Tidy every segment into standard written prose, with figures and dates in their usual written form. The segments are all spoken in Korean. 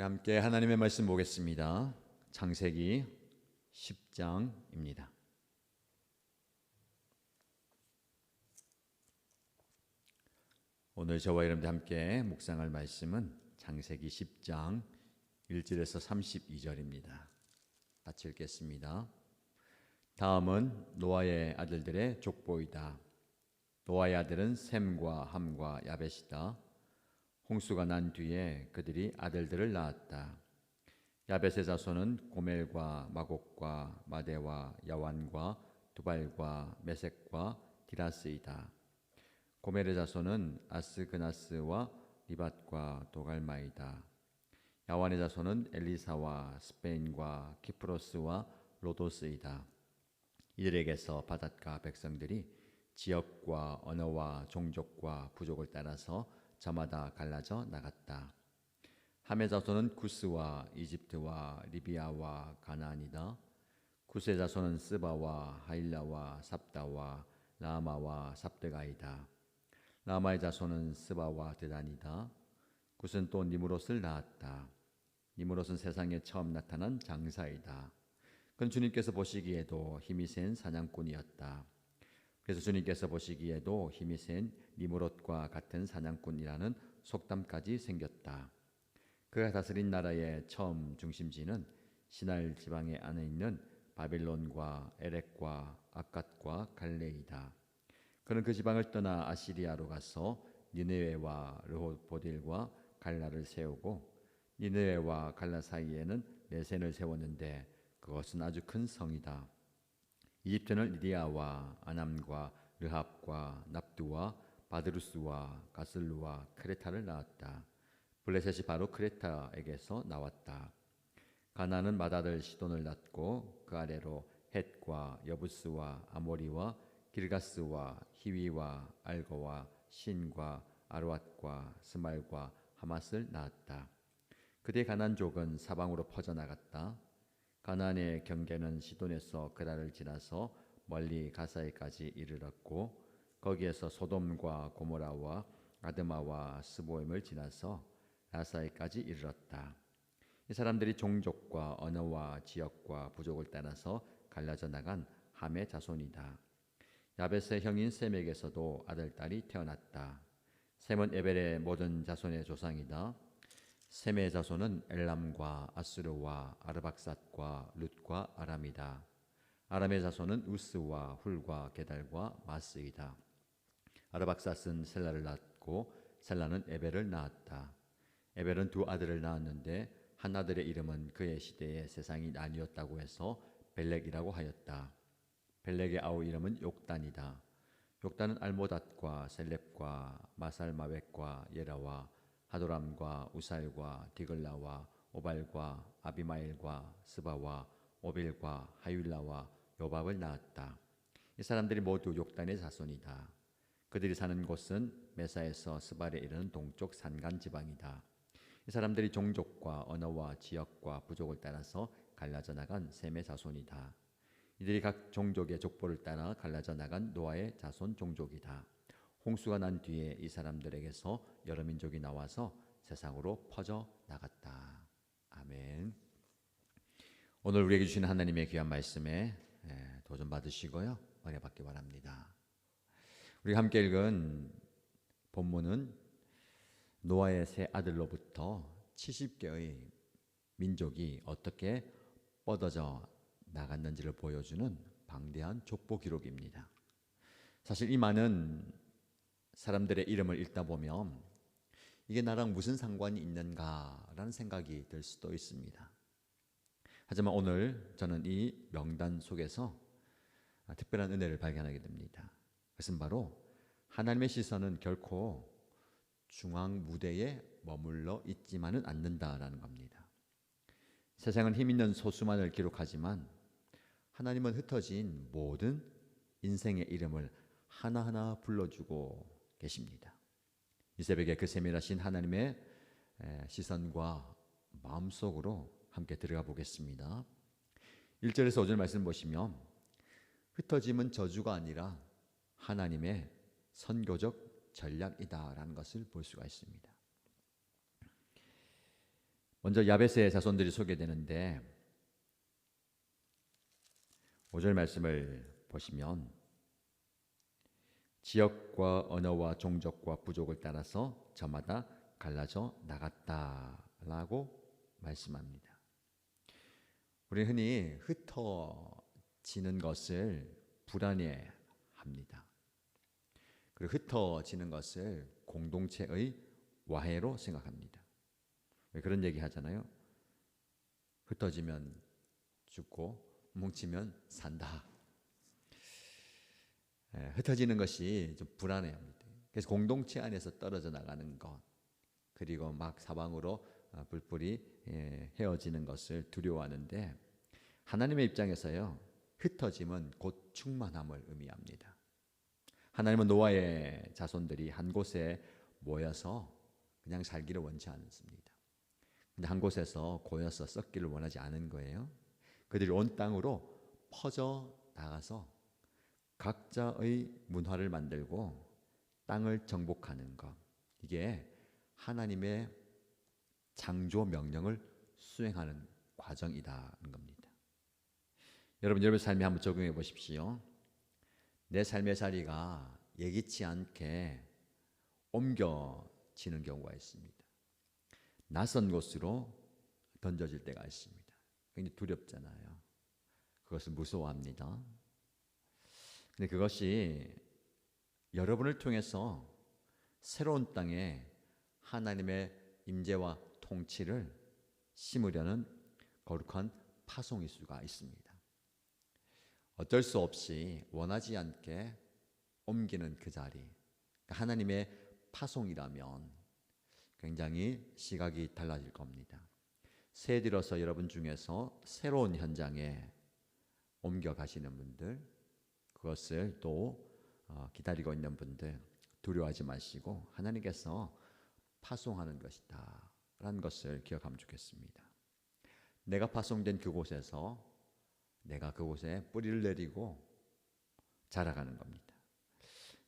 우리 함께 하나님의 말씀 보겠습니다. 창세기 10장입니다. 오늘 저와 여러분들 함께 묵상할 말씀은 창세기 10장 1절에서 32절입니다. 같이 읽겠습니다. 다음은 노아의 아들들의 족보이다. 노아의 아들은 셈과 함과 야벳이다. 홍수가 난 뒤에 그들이 아들들을 낳았다. 야벳의 자손은 고멜과 마곡과 마대와 야완과 두발과 메섹과 디라스이다. 고멜의 자손은 아스그나스와 리밧과 도갈마이다. 야완의 자손은 엘리사와 스페인과 키프로스와 로도스이다. 이들에게서 바닷가 백성들이 지역과 언어와 종족과 부족을 따라서 저마다 갈라져 나갔다. 함의 자손은 구스와 이집트와 리비아와 가나안이다. 구스의 자손은 스바와 하일라와 삽다와 라마와 삽드가이다. 라마의 자손은 스바와 드단이다. 구스는 또 니므롯을 낳았다. 니므롯은 세상에 처음 나타난 장사이다. 그는 주님께서 보시기에도 힘이 센 사냥꾼이었다. 그래서 주님께서 보시기에도 힘이 센 니므롯과 같은 사냥꾼이라는 속담까지 생겼다. 그가 다스린 나라의 처음 중심지는 시날 지방에 안에 있는 바빌론과 에렉과 악갓과 갈레이다. 그는 그 지방을 떠나 아시리아로 가서 니느웨와 르호보딜과 갈라를 세우고 니느웨와 갈라 사이에는 레센을 세웠는데 그것은 아주 큰 성이다. 이집트는 리디아와 아남과 르합과 납두와 바드루스와 가슬루와 크레타를 낳았다. 블레셋이 바로 크레타에게서 나왔다. 가나안은 맏아들 시돈을 낳고 그 아래로 헷과 여부스와 아모리와 길가스와 히위와 알거와 신과 아르왓과 스말과 하맛을 낳았다. 그때 가나안족은 사방으로 퍼져나갔다. 가나안의 경계는 시돈에서 그라를 지나서 멀리 가사에까지 이르렀고 거기에서 소돔과 고모라와 아드마와 스보임을 지나서 라사에까지 이르렀다. 이 사람들이 종족과 언어와 지역과 부족을 따라서 갈라져 나간 함의 자손이다. 야벳의 형인 셈에게서도 아들, 딸이 태어났다. 셈은 에벨의 모든 자손의 조상이다. 셈의 자손은 엘람과 아수르와 아르박삿과 룻과 아람이다. 아람의 자손은 우스와 훌과 게달과 마스이다. 아르박삿은 셀라를 낳고 셀라는 에벨을 낳았다. 에벨은 두 아들을 낳았는데 한 아들의 이름은 그의 시대에 세상이 나뉘었다고 해서 벨렉이라고 하였다. 벨렉의 아우 이름은 욕단이다. 욕단은 알모닷과 셀렙과 마살마웻과 예라와 하도람과 우살과 디글라와 오발과 아비마일과 스바와 오빌과 하윌라와 요밥을 낳았다. 이 사람들이 모두 욕단의 자손이다. 그들이 사는 곳은 메사에서 스발에 이르는 동쪽 산간 지방이다. 이 사람들이 종족과 언어와 지역과 부족을 따라서 갈라져 나간 셈의 자손이다. 이들이 각 종족의 족보를 따라 갈라져 나간 노아의 자손 종족이다. 홍수가 난 뒤에 이 사람들에게서 여러 민족이 나와서 세상으로 퍼져 나갔다. 아멘. 오늘 우리에게 주신 하나님의 귀한 말씀에 도전 받으시고요. 은혜 받기 바랍니다. 우리 함께 읽은 본문은 노아의 세 아들로부터 70개의 민족이 어떻게 뻗어져 나갔는지를 보여주는 방대한 족보 기록입니다. 사실 이 많은 사람들의 이름을 읽다 보면 이게 나랑 무슨 상관이 있는가라는 생각이 들 수도 있습니다. 하지만 오늘 저는 이 명단 속에서 특별한 은혜를 발견하게 됩니다. 그것은 바로 하나님의 시선은 결코 중앙 무대에 머물러 있지만은 않는다라는 겁니다. 세상은 힘 있는 소수만을 기록하지만 하나님은 흩어진 모든 인생의 이름을 하나하나 불러주고 계십니다. 이 새벽에 그 세밀하신 하나님의 시선과 마음속으로 함께 들어가 보겠습니다. 1절에서 5절 말씀 보시면 흩어짐은 저주가 아니라 하나님의 선교적 전략이다라는 것을 볼 수가 있습니다. 먼저 야베스의 자손들이 소개되는데 5절 말씀을 보시면 지역과 언어와 종족과 부족을 따라서 저마다 갈라져 나갔다라고 말씀합니다. 우리 흔히 흩어지는 것을 불안해합니다. 그리고 흩어지는 것을 공동체의 와해로 생각합니다. 왜 그런 얘기 하잖아요. 흩어지면 죽고 뭉치면 산다. 흩어지는 것이 좀 불안해합니다. 그래서 공동체 안에서 떨어져 나가는 것, 그리고 막 사방으로 뿔뿔이 헤어지는 것을 두려워하는데 하나님의 입장에서요, 흩어짐은 곧 충만함을 의미합니다. 하나님은 노아의 자손들이 한 곳에 모여서 그냥 살기를 원치 않습니다. 근데 한 곳에서 고여서 썩기를 원하지 않은 거예요. 그들이 온 땅으로 퍼져 나가서 각자의 문화를 만들고 땅을 정복하는 것, 이게 하나님의 창조 명령을 수행하는 과정이다는 겁니다. 여러분, 여러분의 삶에 한번 적용해 보십시오. 내 삶의 자리가 예기치 않게 옮겨지는 경우가 있습니다. 낯선 곳으로 던져질 때가 있습니다. 굉장히 두렵잖아요. 그것을 무서워합니다. 근데 그것이 여러분을 통해서 새로운 땅에 하나님의 임재와 통치를 심으려는 거룩한 파송일 수가 있습니다. 어쩔 수 없이 원하지 않게 옮기는 그 자리, 하나님의 파송이라면 굉장히 시각이 달라질 겁니다. 새해 들어서 여러분 중에서 새로운 현장에 옮겨가시는 분들, 그것을 또 기다리고 있는 분들 두려워하지 마시고 하나님께서 파송하는 것이다 라는 것을 기억하면 좋겠습니다. 내가 파송된 그곳에서 내가 그곳에 뿌리를 내리고 자라가는 겁니다.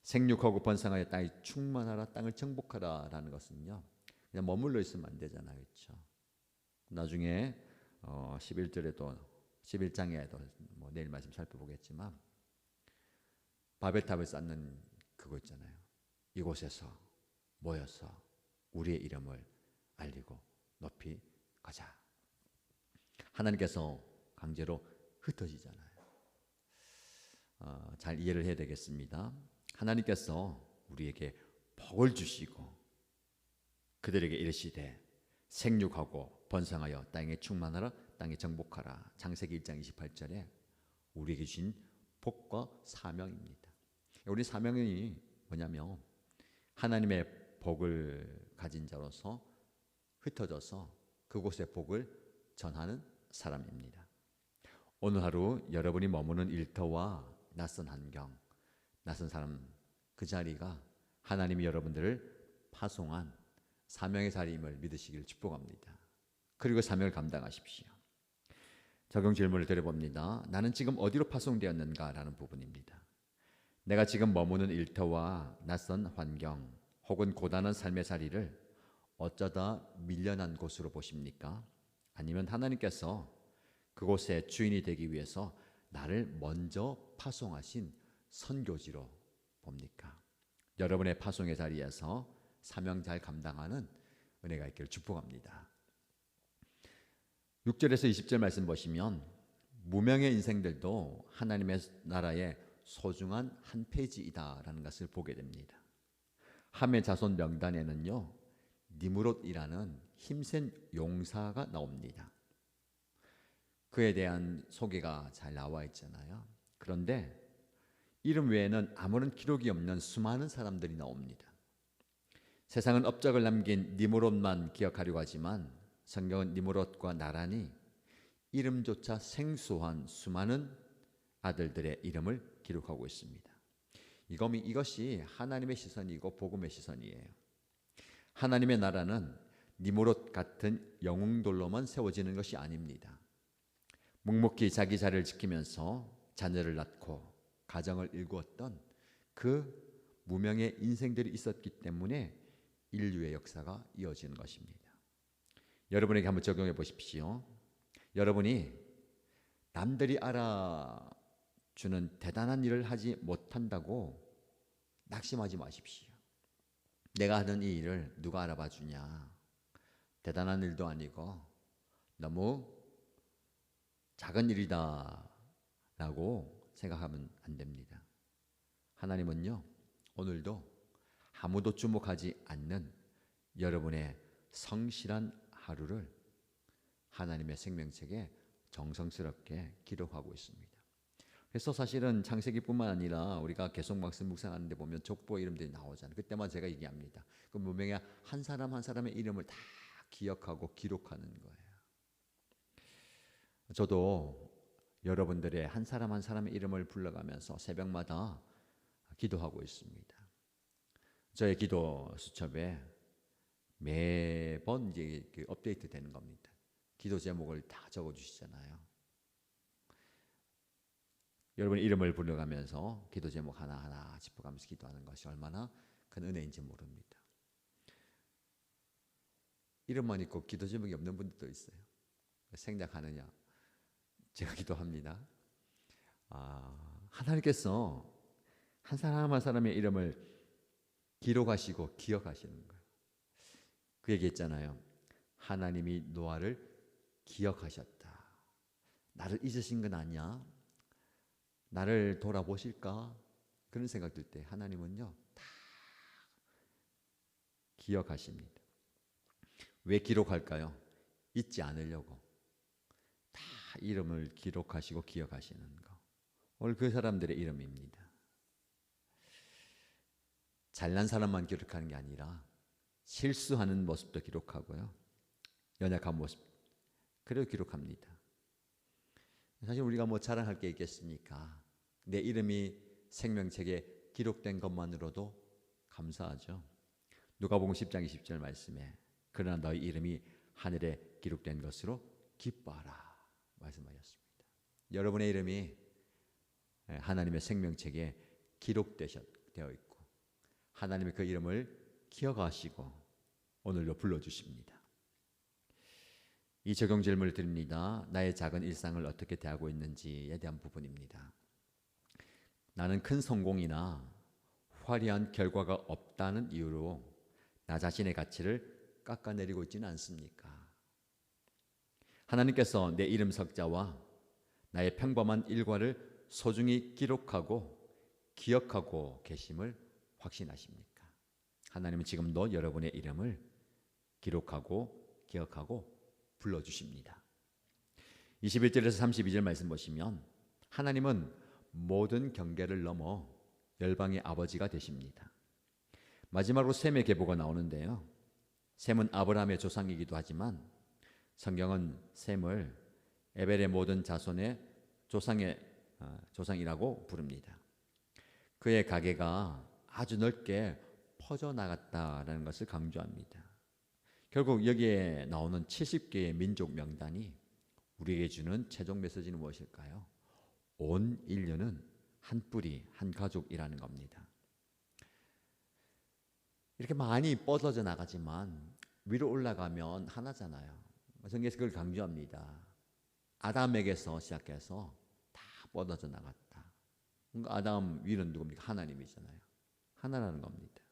생육하고 번성하여 땅이 충만하라, 땅을 정복하라 라는 것은요, 그냥 머물러 있으면 안 되잖아요. 그렇죠? 나중에 11절에도 11장에도 뭐 내일 말씀 살펴보겠지만 바벨탑을 쌓는 그거 있잖아요. 이곳에서 모여서 우리의 이름을 알리고 높이 가자. 하나님께서 강제로 흩어지잖아요. 잘 이해를 해야 되겠습니다. 하나님께서 우리에게 복을 주시고 그들에게 이르시되 생육하고 번성하여 땅에 충만하라, 땅에 정복하라. 창세기 1장 28절에 우리에게 주신 복과 사명입니다. 우리 사명이 뭐냐면 하나님의 복을 가진 자로서 흩어져서 그곳의 복을 전하는 사람입니다. 오늘 하루 여러분이 머무는 일터와 낯선 환경, 낯선 사람, 그 자리가 하나님이 여러분들을 파송한 사명의 자리임을 믿으시기를 축복합니다. 그리고 사명을 감당하십시오. 적용 질문을 드려봅니다. 나는 지금 어디로 파송되었는가? 라는 부분입니다. 내가 지금 머무는 일터와 낯선 환경 혹은 고단한 삶의 자리를 어쩌다 밀려난 곳으로 보십니까? 아니면 하나님께서 그곳의 주인이 되기 위해서 나를 먼저 파송하신 선교지로 봅니까? 여러분의 파송의 자리에서 사명 잘 감당하는 은혜가 있기를 축복합니다. 6절에서 20절 말씀 보시면 무명의 인생들도 하나님의 나라의 소중한 한 페이지이다라는 것을 보게 됩니다. 함의 자손 명단에는요, 니므롯이라는 힘센 용사가 나옵니다. 그에 대한 소개가 잘 나와 있잖아요. 그런데 이름 외에는 아무런 기록이 없는 수많은 사람들이 나옵니다. 세상은 업적을 남긴 니므롯만 기억하려고 하지만 성경은 니므롯과 나란히 이름조차 생소한 수많은 아들들의 이름을 기록하고 있습니다. 이것이 하나님의 시선이고 복음의 시선이에요. 하나님의 나라는 니므롯 같은 영웅들로만 세워지는 것이 아닙니다. 묵묵히 자기 자리를 지키면서 자녀를 낳고 가정을 일구었던 그 무명의 인생들이 있었기 때문에 인류의 역사가 이어지는 것입니다. 여러분에게 한번 적용해 보십시오. 여러분이 남들이 알아주는 대단한 일을 하지 못한다고 낙심하지 마십시오. 내가 하는 이 일을 누가 알아봐 주냐? 대단한 일도 아니고 너무 작은 일이다 라고 생각하면 안 됩니다. 하나님은요, 오늘도 아무도 주목하지 않는 여러분의 성실한 하루를 하나님의 생명책에 정성스럽게 기록하고 있습니다. 그래서 사실은 창세기뿐만 아니라 우리가 계속 말씀 묵상하는데 보면 족보의 이름들이 나오잖아요. 그때만 제가 얘기합니다. 그 문명의 한 사람 한 사람의 이름을 다 기억하고 기록하는 거예요. 저도 여러분들의 한 사람 한 사람의 이름을 불러가면서 새벽마다 기도하고 있습니다. 저의 기도 수첩에 매번 이제 업데이트 되는 겁니다. 기도 제목을 다 적어주시잖아요. 여러분의 이름을 불러가면서 기도 제목 하나하나 짚어가면서 기도하는 것이 얼마나 큰 은혜인지 모릅니다. 이름만 있고 기도 제목이 없는 분들도 있어요. 생략하느냐? 제가 기도합니다. 하나님께서 한 사람 한 사람의 이름을 기록하시고 기억하시는 거예요. 그 얘기했잖아요. 하나님이 노아를 기억하셨다. 나를 잊으신 건 아니야. 나를 돌아보실까? 그런 생각 들 때 하나님은요, 다 기억하십니다. 왜 기록할까요? 잊지 않으려고. 다 이름을 기록하시고 기억하시는 거. 오늘 그 사람들의 이름입니다. 잘난 사람만 기록하는 게 아니라 실수하는 모습도 기록하고요. 연약한 모습, 그래도 기록합니다. 사실 우리가 뭐 자랑할 게 있겠습니까? 내 이름이 생명책에 기록된 것만으로도 감사하죠. 누가복음 10장 20절 말씀에 그러나 너희 이름이 하늘에 기록된 것으로 기뻐하라 말씀하셨습니다. 여러분의 이름이 하나님의 생명책에 기록되어 있고 하나님의 그 이름을 기억하시고 오늘도 불러주십니다. 이 적용 질문을 드립니다. 나의 작은 일상을 어떻게 대하고 있는지에 대한 부분입니다. 나는 큰 성공이나 화려한 결과가 없다는 이유로 나 자신의 가치를 깎아내리고 있지는 않습니까? 하나님께서 내 이름 석자와 나의 평범한 일과를 소중히 기록하고 기억하고 계심을 확신하십니까? 하나님은 지금도 여러분의 이름을 기록하고 기억하고 불러주십니다. 21절에서 32절 말씀 보시면 하나님은 모든 경계를 넘어 열방의 아버지가 되십니다. 마지막으로 셈의 계보가 나오는데요. 셈은 아브라함의 조상이기도 하지만 성경은 셈을 에벨의 모든 자손의 조상이라고 부릅니다. 그의 가계가 아주 넓게 퍼져나갔다라는 것을 강조합니다. 결국 여기에 나오는 70개의 민족 명단이 우리에게 주는 최종 메시지는 무엇일까요? 온 인류는 한 뿌리, 한 가족이라는 겁니다. 이렇게 많이 뻗어져 나가지만 위로 올라가면 하나잖아요. 성경에서 그걸 강조합니다. 아담에게서 시작해서 다 뻗어져 나갔다. 아담 위는 누굽니까? 하나님이잖아요. 하나라는 겁니다.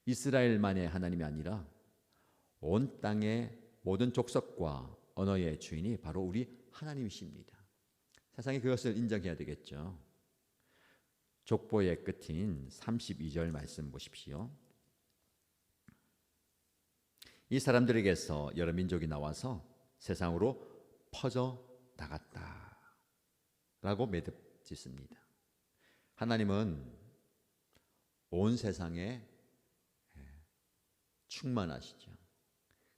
이스라엘만의 하나님이 아니라 온 땅의 모든 족속과 언어의 주인이 바로 우리 하나님이십니다. 세상이 그것을 인정해야 되겠죠. 족보의 끝인 32절 말씀 보십시오. 이 사람들에게서 여러 민족이 나와서 세상으로 퍼져 나갔다 라고 매듭 짓습니다. 하나님은 온 세상에 충만하시죠.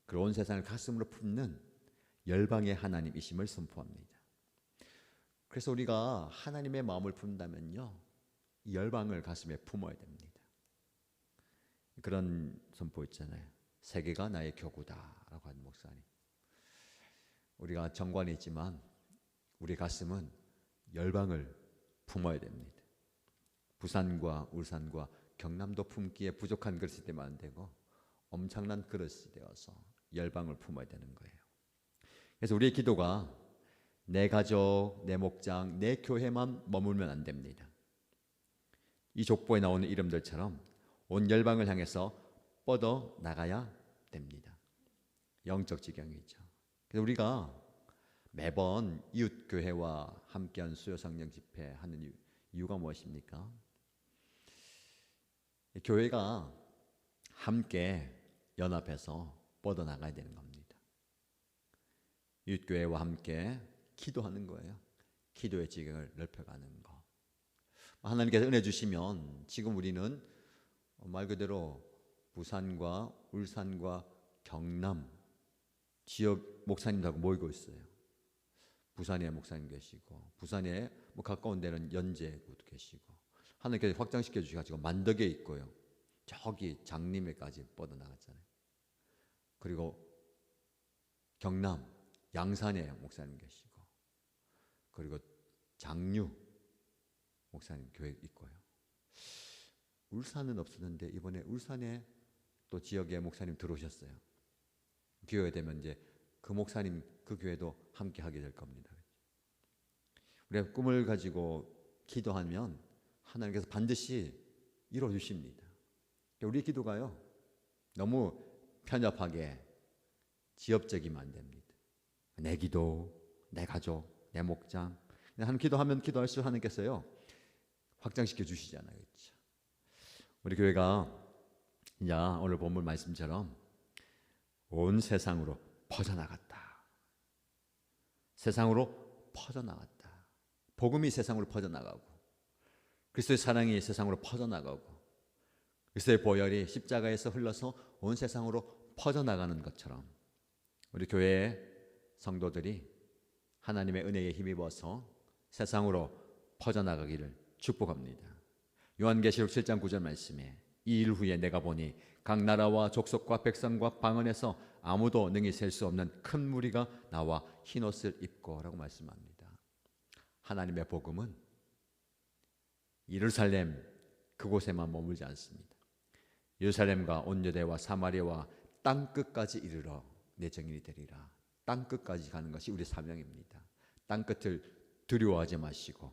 그 온 세상을 가슴으로 품는 열방의 하나님이심을 선포합니다. 그래서 우리가 하나님의 마음을 품는다면요, 열방을 가슴에 품어야 됩니다. 그런 선포 있잖아요. 세계가 나의 교구다라고 하는 목사님. 우리가 정관이 있지만 우리 가슴은 열방을 품어야 됩니다. 부산과 울산과 경남도 품기에 부족한 그릇이 되면 안 되고 엄청난 그릇이 되어서 열방을 품어야 되는 거예요. 그래서 우리의 기도가 내 가족, 내 목장, 내 교회만 머물면 안 됩니다. 이 족보에 나오는 이름들처럼 온 열방을 향해서 뻗어 나가야 됩니다. 영적 지경이죠. 그래서 우리가 매번 이웃교회와 함께한 수요성령 집회 하는 이유가 무엇입니까? 교회가 함께 연합해서 뻗어나가야 되는 겁니다. 이웃교회와 함께 기도하는 거예요. 기도의 지경을 넓혀가는 거. 하나님께서 은혜 주시면 지금 우리는 말 그대로 부산과 울산과 경남 지역 목사님들하고 모이고 있어요. 부산에 목사님 계시고, 부산에 가까운 데는 연제구도 계시고, 하나님께서 확장시켜 주셔가지고 만덕에 있고요. 저기 장림에까지 뻗어나갔잖아요. 그리고 경남 양산에 목사님 계시고, 그리고 장류 목사님 교회 있고요. 울산은 없었는데 이번에 울산에 또 지역에 목사님 들어오셨어요. 기회가 되면 이제 그 목사님 그 교회도 함께 하게 될 겁니다. 우리가 꿈을 가지고 기도하면 하나님께서 반드시 이루어 주십니다. 우리 기도가요 너무 편협하게 지엽적이면 안 됩니다. 내 기도, 내 가족, 내 목장. 하나님 기도하면 기도할수록 하나님께서요 확장시켜 주시잖아요. 그렇죠? 우리 교회가 이제 오늘 본문 말씀처럼 온 세상으로 퍼져나갔다. 세상으로 퍼져나갔다. 복음이 세상으로 퍼져나가고 그리스도의 사랑이 세상으로 퍼져나가고 그리스도의 보혈이 십자가에서 흘러서 온 세상으로 퍼져나가는 것처럼 우리 교회의 성도들이 하나님의 은혜에 힘입어서 세상으로 퍼져나가기를 축복합니다. 요한계시록 7장 9절 말씀에 이 일 후에 내가 보니 각 나라와 족속과 백성과 방언에서 아무도 능히 셀 수 없는 큰 무리가 나와 흰옷을 입고 라고 말씀합니다. 하나님의 복음은 예루살렘 그곳에만 머물지 않습니다. 예루살렘과 온 유대와 사마리아와 땅끝까지 이르러 내 증인이 되리라. 땅끝까지 가는 것이 우리 사명입니다. 땅끝을 두려워하지 마시고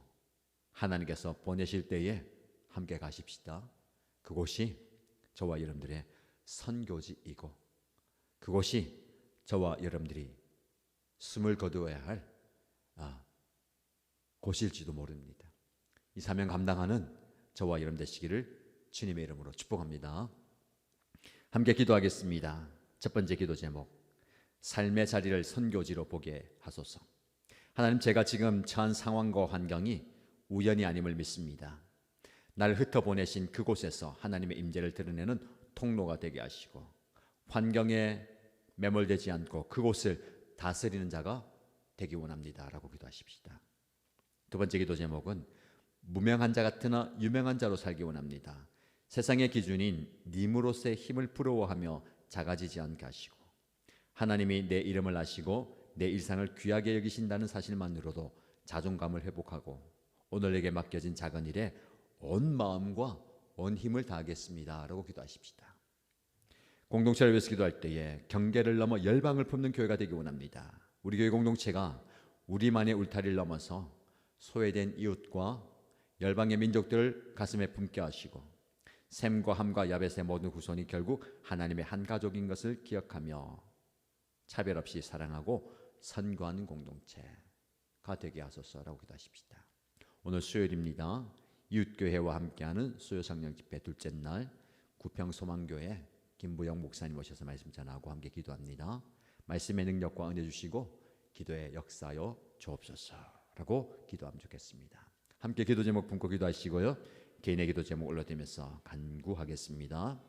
하나님께서 보내실 때에 함께 가십시다. 그곳이 저와 여러분들의 선교지이고 그곳이 저와 여러분들이 숨을 거두어야 할 곳일지도 모릅니다. 이 사명 감당하는 저와 여러분 되시기를 주님의 이름으로 축복합니다. 함께 기도하겠습니다. 첫 번째 기도 제목, 삶의 자리를 선교지로 보게 하소서. 하나님, 제가 지금 처한 상황과 환경이 우연이 아님을 믿습니다. 나를 흩어보내신 그곳에서 하나님의 임재를 드러내는 통로가 되게 하시고 환경에 매몰되지 않고 그곳을 다스리는 자가 되기 원합니다 라고 기도하십시다. 두 번째 기도 제목은 무명한 자 같으나 유명한 자로 살기 원합니다. 세상의 기준인 님으로서의 힘을 부러워하며 작아지지 않게 하시고 하나님이 내 이름을 아시고 내 일상을 귀하게 여기신다는 사실만으로도 자존감을 회복하고 오늘 내게 맡겨진 작은 일에 온 마음과 온 힘을 다하겠습니다 라고 기도하십시다. 공동체를 위해서 기도할 때에 경계를 넘어 열방을 품는 교회가 되기 원합니다. 우리 교회 공동체가 우리만의 울타리를 넘어서 소외된 이웃과 열방의 민족들을 가슴에 품게 하시고 셈과 함과 야벳의 모든 후손이 결국 하나님의 한 가족인 것을 기억하며 차별 없이 사랑하고 선교하는 공동체가 되게 하소서라고 기도하십시다. 오늘 수요일입니다. 이웃교회와 함께하는 수요성령 집회 둘째 날 구평소망교회 김부영 목사님 오셔서 말씀 전하고 함께 기도합니다. 말씀의 능력과 은혜 주시고 기도의 역사여 주옵소서라고 기도하면 좋겠습니다. 함께 기도 제목 품고 기도하시고요. 개인의 기도 제목 올려드리면서 간구하겠습니다.